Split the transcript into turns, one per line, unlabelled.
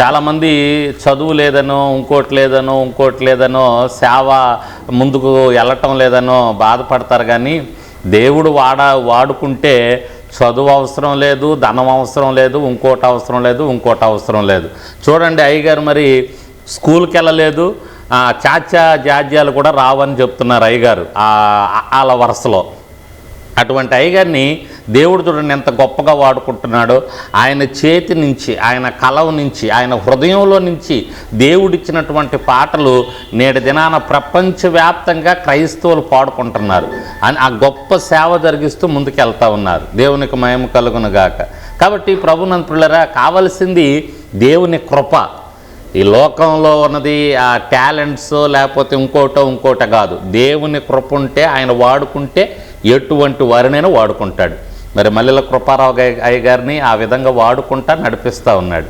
చాలామంది చదువు లేదనో ఇంకోటి లేదనో సేవ ముందుకు వెళ్ళటం లేదనో బాధపడతారు. కానీ దేవుడు వాడుకుంటే చదువు అవసరం లేదు, ధనం అవసరం లేదు, ఇంకోటి అవసరం లేదు. చూడండి, అయ్యగారు మరి స్కూల్కి వెళ్ళలేదు, చాచా జాజ్యాలు కూడా రావని చెప్తున్నారు అయ్యగారు వాళ్ళ వరుసలో. అటువంటి అయ్యగారిని దేవుడు చూడండి ఎంత గొప్పగా వాడుకుంటున్నాడో. ఆయన చేతి నుంచి, ఆయన కలం నుంచి, ఆయన హృదయంలో నుంచి దేవుడిచ్చినటువంటి పాటలు నేటి దినాన ప్రపంచవ్యాప్తంగా క్రైస్తవులు పాడుకుంటున్నారు. ఆ గొప్ప సేవ జరిగిస్తూ ముందుకెళ్తా ఉన్నారు. దేవునికి మహిమ కలుగును గాక. కాబట్టి ప్రభునందు పిల్లరా, కావలసింది దేవుని కృప. ఈ లోకంలో ఉన్నది ఆ టాలెంట్స్ లేకపోతే ఇంకోట కాదు. దేవుని కృప ఉంటే, ఆయన వాడుకుంటే ఎటువంటి వారినైనా వాడుకుంటాడు. మరి మల్లెల కృపారావు అయ్య గారిని ఆ విధంగా వాడుకుంటా నడిపిస్తూ ఉన్నాడు.